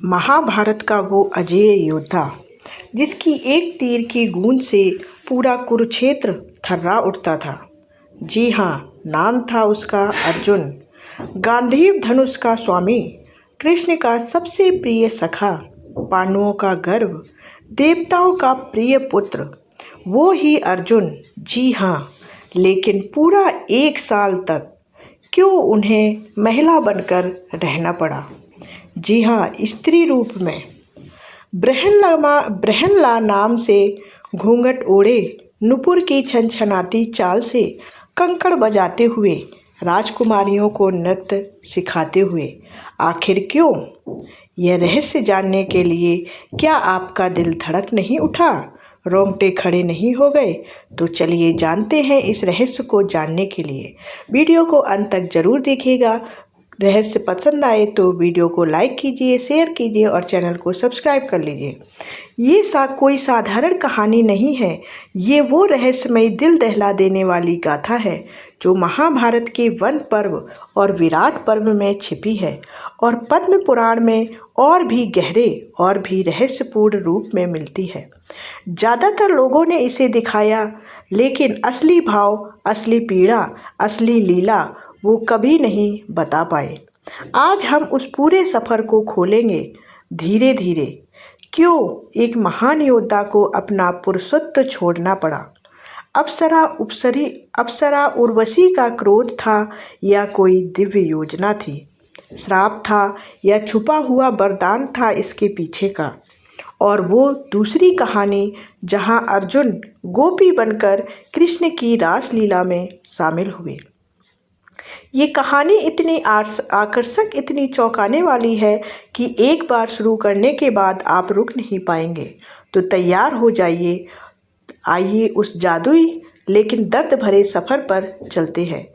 महाभारत का वो अजेय योद्धा जिसकी एक तीर की गूंज से पूरा कुरुक्षेत्र थर्रा उठता था। जी हाँ, नाम था उसका अर्जुन। गांधीव धनुष का स्वामी, कृष्ण का सबसे प्रिय सखा, पांडवों का गर्व, देवताओं का प्रिय पुत्र, वो ही अर्जुन। जी हाँ, लेकिन पूरा 1 साल तक क्यों उन्हें महिला बनकर रहना पड़ा। जी हाँ, स्त्री रूप में। ब्रहनला नाम से घूंघट ओढ़े, नुपुर की छनछनाती चाल से कंकड़ बजाते हुए, राजकुमारियों को नृत्य सिखाते हुए। आखिर क्यों? यह रहस्य जानने के लिए क्या आपका दिल धड़क नहीं उठा, रोंगटे खड़े नहीं हो गए? तो चलिए जानते हैं इस रहस्य को। जानने के लिए वीडियो को अंत तक जरूर देखिएगा। रहस्य पसंद आए तो वीडियो को लाइक कीजिए, शेयर कीजिए और चैनल को सब्सक्राइब कर लीजिए। ये कोई साधारण कहानी नहीं है, ये वो रहस्यमयी दिल दहला देने वाली गाथा है जो महाभारत के वन पर्व और विराट पर्व में छिपी है और पद्म पुराण में और भी गहरे और भी रहस्यपूर्ण रूप में मिलती है। ज़्यादातर लोगों ने इसे दिखाया, लेकिन असली भाव, असली पीड़ा, असली लीला वो कभी नहीं बता पाए। आज हम उस पूरे सफ़र को खोलेंगे धीरे धीरे। क्यों एक महान योद्धा को अपना पुरुषत्व छोड़ना पड़ा? अप्सरा उर्वशी का क्रोध था या कोई दिव्य योजना थी? श्राप था या छुपा हुआ वरदान था इसके पीछे का? और वो दूसरी कहानी जहां अर्जुन गोपी बनकर कृष्ण की रासलीला में शामिल हुए। ये कहानी इतनी आकर्षक, इतनी चौंकाने वाली है कि एक बार शुरू करने के बाद आप रुक नहीं पाएंगे। तो तैयार हो जाइए, आइए उस जादुई लेकिन दर्द भरे सफ़र पर चलते हैं।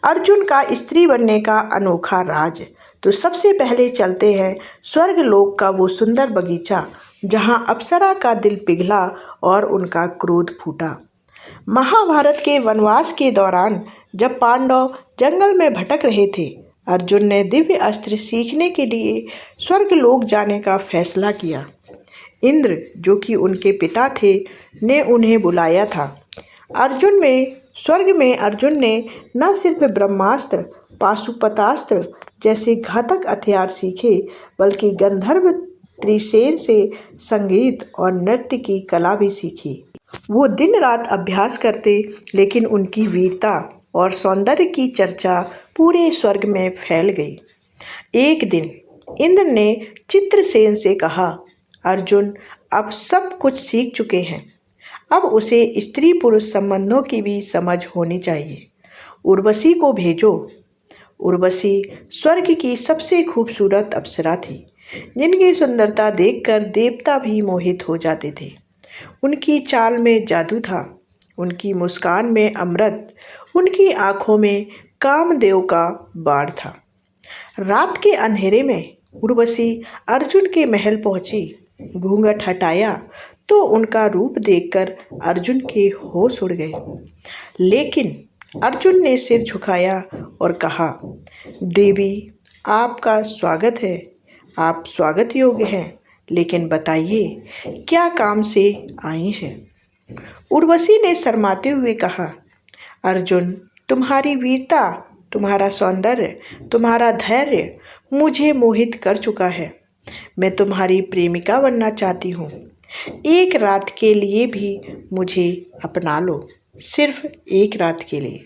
अर्जुन का स्त्री बनने का अनोखा राज। तो सबसे पहले चलते हैं स्वर्ग लोक का वो सुंदर बगीचा जहाँ अप्सरा का दिल पिघला और उनका क्रोध फूटा। महाभारत के वनवास के दौरान जब पांडव जंगल में भटक रहे थे, अर्जुन ने दिव्य अस्त्र सीखने के लिए स्वर्गलोक जाने का फैसला किया। इंद्र, जो कि उनके पिता थे, ने उन्हें बुलाया था। स्वर्ग में अर्जुन ने न सिर्फ ब्रह्मास्त्र, पाशुपतास्त्र जैसे घातक हथियार सीखे, बल्कि गंधर्व त्रिसेन से संगीत और नृत्य की कला भी सीखी। वो दिन रात अभ्यास करते, लेकिन उनकी वीरता और सौंदर्य की चर्चा पूरे स्वर्ग में फैल गई। एक दिन इंद्र ने चित्रसेन से कहा, अर्जुन अब सब कुछ सीख चुके हैं, अब उसे स्त्री पुरुष संबंधों की भी समझ होनी चाहिए। उर्वशी को भेजो। उर्वशी स्वर्ग की सबसे खूबसूरत अप्सरा थी, जिनकी सुंदरता देखकर देवता भी मोहित हो जाते थे। उनकी चाल में जादू था, उनकी मुस्कान में अमृत, उनकी आँखों में कामदेव का बाण था। रात के अंधेरे में उर्वशी अर्जुन के महल पहुंची। घूंघट हटाया तो उनका रूप देखकर अर्जुन के होश उड़ गए। लेकिन अर्जुन ने सिर झुकाया और कहा, देवी, आपका स्वागत है, आप स्वागत योग्य हैं, लेकिन बताइए क्या काम से आई हैं? उर्वशी ने शर्माते हुए कहा, अर्जुन, तुम्हारी वीरता, तुम्हारा सौंदर्य, तुम्हारा धैर्य मुझे मोहित कर चुका है। मैं तुम्हारी प्रेमिका बनना चाहती हूँ। एक रात के लिए भी मुझे अपना लो, सिर्फ एक रात के लिए।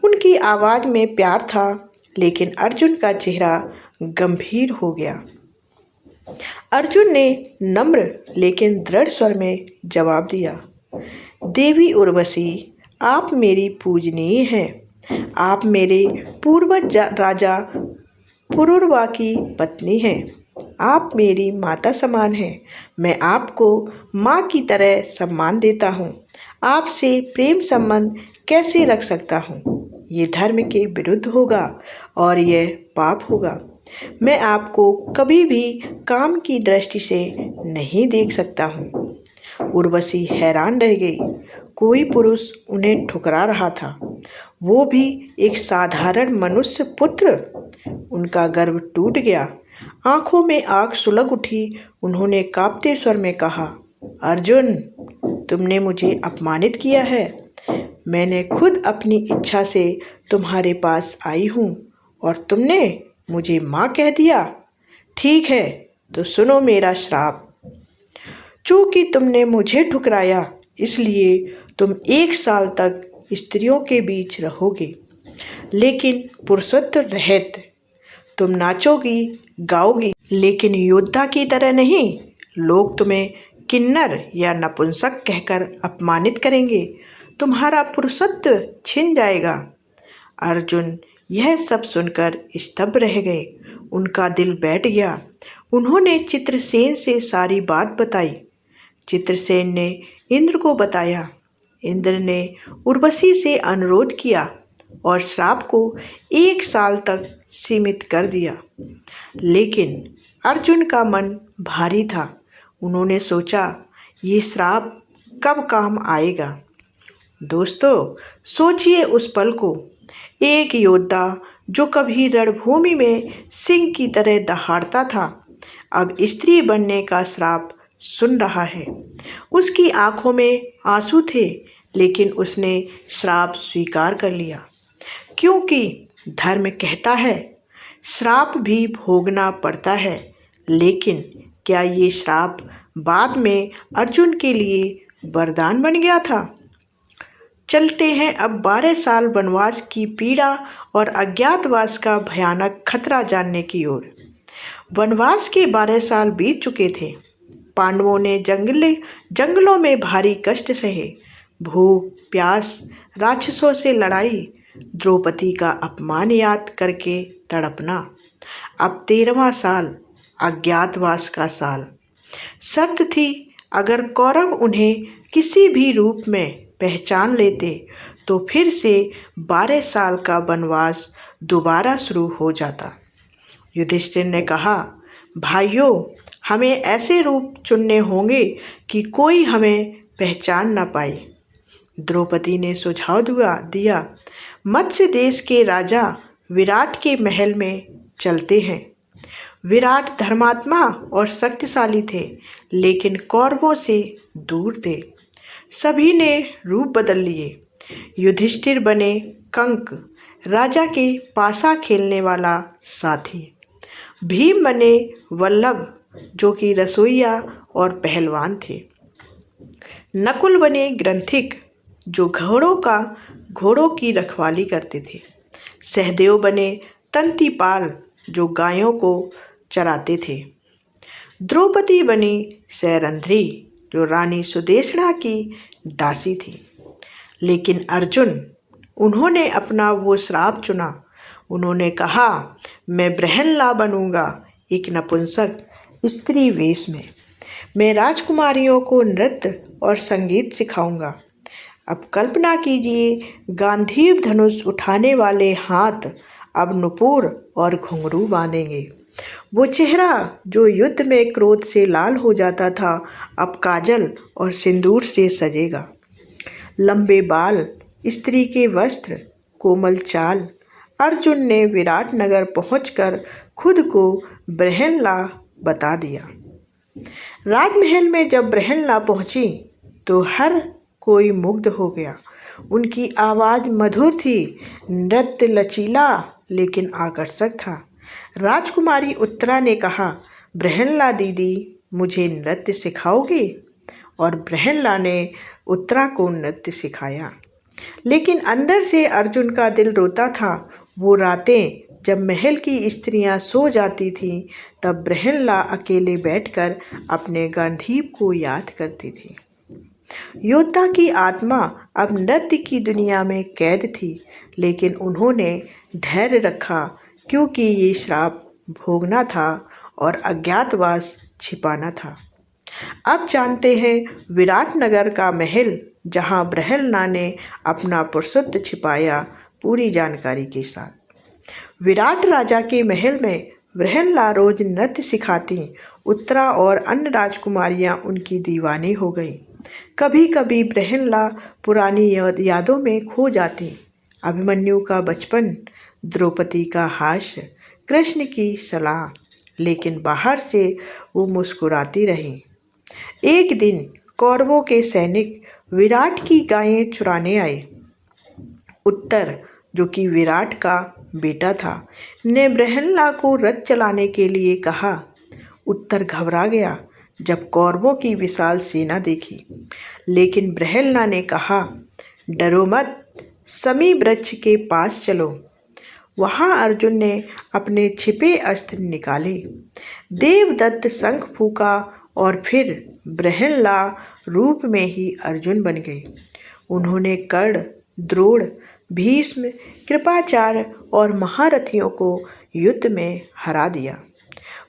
उनकी आवाज़ में प्यार था, लेकिन अर्जुन का चेहरा गंभीर हो गया। अर्जुन ने नम्र लेकिन दृढ़ स्वर में जवाब दिया, देवी उर्वशी, आप मेरी पूजनीय हैं। आप मेरे पूर्वज राजा पुरुरवा की पत्नी हैं। आप मेरी माता समान हैं। मैं आपको माँ की तरह सम्मान देता हूँ। आपसे प्रेम संबंध कैसे रख सकता हूँ? ये धर्म के विरुद्ध होगा और यह पाप होगा। मैं आपको कभी भी काम की दृष्टि से नहीं देख सकता हूँ। उर्वशी हैरान रह गई। कोई पुरुष उन्हें ठुकरा रहा था, वो भी एक साधारण मनुष्य पुत्र। उनका गर्व टूट गया। आंखों में आग सुलग उठी। उन्होंने कांपते स्वर में कहा, अर्जुन, तुमने मुझे अपमानित किया है। मैंने खुद अपनी इच्छा से तुम्हारे पास आई हूँ और तुमने मुझे माँ कह दिया। ठीक है, तो सुनो मेरा श्राप। चूंकि तुमने मुझे ठुकराया, इसलिए तुम 1 साल तक स्त्रियों के बीच रहोगे, लेकिन पुरुषत्व रहित। तुम नाचोगी, गाओगी, लेकिन योद्धा की तरह नहीं। लोग तुम्हें किन्नर या नपुंसक कहकर अपमानित करेंगे। तुम्हारा पुरुषत्व छिन जाएगा। अर्जुन यह सब सुनकर स्तब्ध रह गए। उनका दिल बैठ गया। उन्होंने चित्रसेन से सारी बात बताई। चित्रसेन ने इंद्र को बताया। इंद्र ने उर्वशी से अनुरोध किया और श्राप को 1 साल तक सीमित कर दिया। लेकिन अर्जुन का मन भारी था। उन्होंने सोचा, ये श्राप कब काम आएगा। दोस्तों, सोचिए उस पल को। एक योद्धा जो कभी रणभूमि में सिंह की तरह दहाड़ता था, अब स्त्री बनने का श्राप सुन रहा है। उसकी आंखों में आंसू थे, लेकिन उसने श्राप स्वीकार कर लिया, क्योंकि धर्म कहता है श्राप भी भोगना पड़ता है। लेकिन क्या ये श्राप बाद में अर्जुन के लिए वरदान बन गया था? चलते हैं अब 12 साल वनवास की पीड़ा और अज्ञातवास का भयानक खतरा जानने की ओर। वनवास के 12 साल बीत चुके थे। पांडवों ने जंगलों में भारी कष्ट सहे। भूख, प्यास, राक्षसों से लड़ाई, द्रौपदी का अपमान याद करके तड़पना। अब 13वां साल, अज्ञातवास का साल। शर्त थी, अगर कौरव उन्हें किसी भी रूप में पहचान लेते तो फिर से 12 साल का वनवास दोबारा शुरू हो जाता। युधिष्ठिर ने कहा, भाइयों, हमें ऐसे रूप चुनने होंगे कि कोई हमें पहचान न पाए। द्रौपदी ने सुझाव दिया, मत्स्य देश के राजा विराट के महल में चलते हैं। विराट धर्मात्मा और शक्तिशाली थे, लेकिन कौरवों से दूर थे। सभी ने रूप बदल लिए। युधिष्ठिर बने कंक, राजा के पासा खेलने वाला साथी। भीम बने वल्लभ, जो कि रसोइया और पहलवान थे। नकुल बने ग्रंथिक, जो घोड़ों की रखवाली करते थे। सहदेव बने तंतीपाल, जो गायों को चराते थे। द्रौपदी बनी सैरंध्री, जो रानी सुदेशना की दासी थी। लेकिन अर्जुन, उन्होंने अपना वो श्राप चुना। उन्होंने कहा, मैं ब्रहनला बनूंगा, एक नपुंसक स्त्री वेश में। मैं राजकुमारियों को नृत्य और संगीत सिखाऊंगा। अब कल्पना कीजिए, गांधीव धनुष उठाने वाले हाथ अब नुपुर और घुंघरू बांधेंगे। वो चेहरा जो युद्ध में क्रोध से लाल हो जाता था, अब काजल और सिंदूर से सजेगा। लंबे बाल, स्त्री के वस्त्र, कोमल चाल। अर्जुन ने विराटनगर पहुंचकर खुद को ब्रहनला बता दिया। राजमहल में जब ब्रहनला पहुंची तो हर कोई मुग्ध हो गया। उनकी आवाज़ मधुर थी, नृत्य लचीला लेकिन आकर्षक था। राजकुमारी उत्तरा ने कहा, ब्रहनला दीदी, मुझे नृत्य सिखाओगे? और ब्रहनला ने उत्तरा को नृत्य सिखाया। लेकिन अंदर से अर्जुन का दिल रोता था। वो रातें जब महल की स्त्रियां सो जाती थीं, तब ब्रहनला अकेले बैठकर अपने गांधीव को याद करती थी। योद्धा की आत्मा अब नृत्य की दुनिया में कैद थी, लेकिन उन्होंने धैर्य रखा, क्योंकि ये श्राप भोगना था और अज्ञातवास छिपाना था। अब जानते हैं विराटनगर का महल, जहां ब्रहनला ने अपना पुरुषत्व छिपाया, पूरी जानकारी के साथ। विराट राजा के महल में ब्रहनला रोज नृत्य सिखाती। उत्तरा और अन्य राजकुमारियां उनकी दीवानी हो गईं। कभी कभी ब्रहनला पुरानी यादों में खो जाती। अभिमन्यु का बचपन, द्रौपदी का हास्य, कृष्ण की सलाह, लेकिन बाहर से वो मुस्कुराती रही। एक दिन कौरवों के सैनिक विराट की गायें चुराने आए। उत्तर, जो कि विराट का बेटा था, ने बृहन्ला को रथ चलाने के लिए कहा। उत्तर घबरा गया जब कौरवों की विशाल सेना देखी, लेकिन बृहन्ला ने कहा, डरो मत, समी वृक्ष के पास चलो। वहाँ अर्जुन ने अपने छिपे अस्त्र निकाले। देवदत्त शंख फूका और फिर बृहन्ला रूप में ही अर्जुन बन गए। उन्होंने कर्ण, द्रोण, भीष्म, कृपाचार्य और महारथियों को युद्ध में हरा दिया।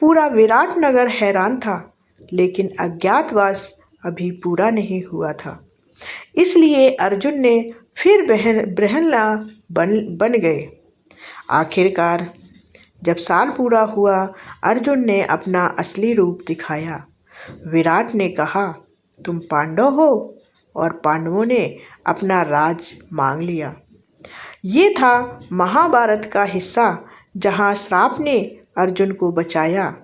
पूरा विराट नगर हैरान था, लेकिन अज्ञातवास अभी पूरा नहीं हुआ था। इसलिए अर्जुन ने फिर बृहन्ला बन गए। आखिरकार जब साल पूरा हुआ, अर्जुन ने अपना असली रूप दिखाया। विराट ने कहा, तुम पांडव हो, और पांडवों ने अपना राज मांग लिया। ये था महाभारत का हिस्सा जहाँ श्राप ने अर्जुन को बचाया।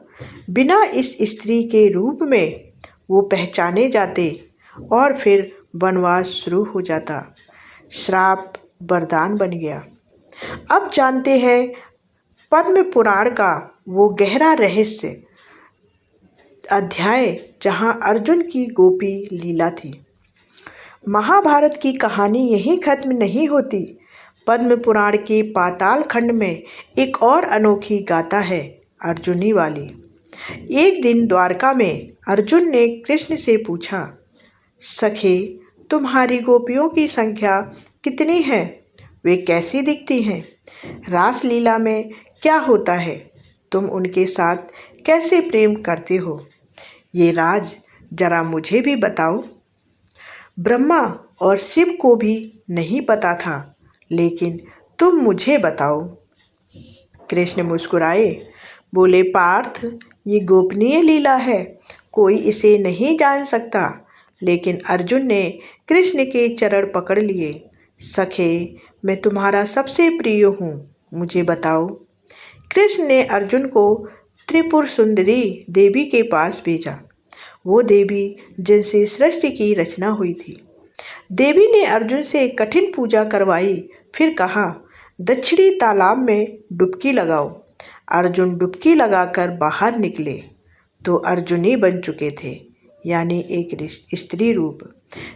बिना इस स्त्री के रूप में वो पहचाने जाते और फिर वनवास शुरू हो जाता। श्राप वरदान बन गया। अब जानते हैं पद्म पुराण का वो गहरा रहस्य अध्याय जहां अर्जुन की गोपी लीला थी। महाभारत की कहानी यहीं खत्म नहीं होती। पद्म पुराण के पाताल खंड में एक और अनोखी गाथा है, अर्जुनी वाली। एक दिन द्वारका में अर्जुन ने कृष्ण से पूछा, सखे, तुम्हारी गोपियों की संख्या कितनी है? वे कैसी दिखती हैं? रासलीला में क्या होता है? तुम उनके साथ कैसे प्रेम करते हो? ये राज जरा मुझे भी बताओ। ब्रह्मा और शिव को भी नहीं पता था, लेकिन तुम मुझे बताओ। कृष्ण मुस्कुराए, बोले, पार्थ, ये गोपनीय लीला है, कोई इसे नहीं जान सकता। लेकिन अर्जुन ने कृष्ण के चरण पकड़ लिए। सखे, मैं तुम्हारा सबसे प्रिय हूँ, मुझे बताओ। कृष्ण ने अर्जुन को त्रिपुर सुंदरी देवी के पास भेजा, वो देवी जिनसे सृष्टि की रचना हुई थी। देवी ने अर्जुन से कठिन पूजा करवाई, फिर कहा, दक्षिणी तालाब में डुबकी लगाओ। अर्जुन डुबकी लगाकर बाहर निकले तो अर्जुनी बन चुके थे, यानी एक स्त्री रूप।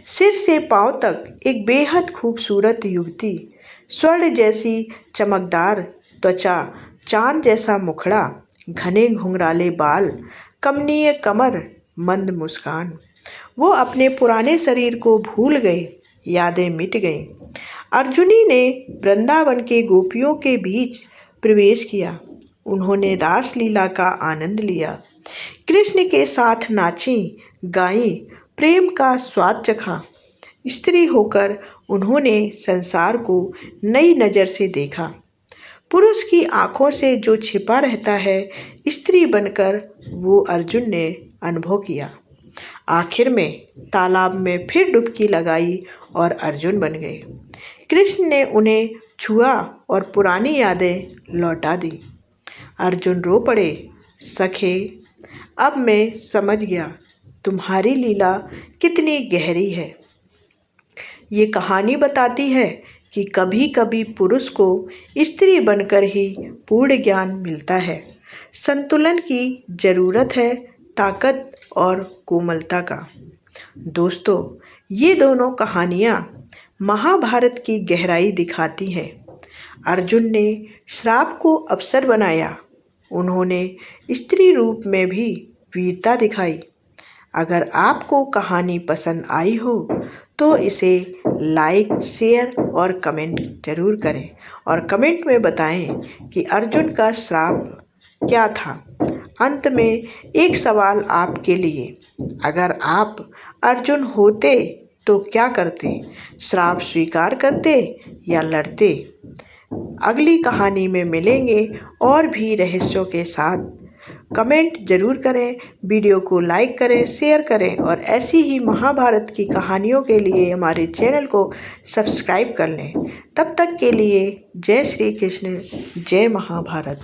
सिर से पांव तक एक बेहद खूबसूरत युवती, स्वर्ण जैसी चमकदार त्वचा, चांद जैसा मुखड़ा, घने घुंघराले बाल, कमनीय कमर, मंद मुस्कान। वो अपने पुराने शरीर को भूल गए, यादें मिट गईं। अर्जुनी ने वृंदावन के गोपियों के बीच प्रवेश किया। उन्होंने रासलीला का आनंद लिया, कृष्ण के साथ नाची, गाई, प्रेम का स्वाद चखा। स्त्री होकर उन्होंने संसार को नई नज़र से देखा। पुरुष की आंखों से जो छिपा रहता है, स्त्री बनकर वो अर्जुन ने अनुभव किया। आखिर में तालाब में फिर डुबकी लगाई और अर्जुन बन गए। कृष्ण ने उन्हें छुआ और पुरानी यादें लौटा दी। अर्जुन रो पड़े, सखे, अब मैं समझ गया तुम्हारी लीला कितनी गहरी है। ये कहानी बताती है कि कभी कभी पुरुष को स्त्री बनकर ही पूर्ण ज्ञान मिलता है। संतुलन की ज़रूरत है, ताकत और कोमलता का। दोस्तों, ये दोनों कहानियाँ महाभारत की गहराई दिखाती हैं। अर्जुन ने श्राप को अवसर बनाया, उन्होंने स्त्री रूप में भी वीरता दिखाई। अगर आपको कहानी पसंद आई हो तो इसे लाइक, शेयर और कमेंट जरूर करें, और कमेंट में बताएं कि अर्जुन का श्राप क्या था। अंत में एक सवाल आपके लिए, अगर आप अर्जुन होते तो क्या करते? श्राप स्वीकार करते या लड़ते? अगली कहानी में मिलेंगे और भी रहस्यों के साथ। कमेंट जरूर करें, वीडियो को लाइक करें, शेयर करें, और ऐसी ही महाभारत की कहानियों के लिए हमारे चैनल को सब्सक्राइब कर लें। तब तक के लिए जय श्री कृष्ण, जय महाभारत।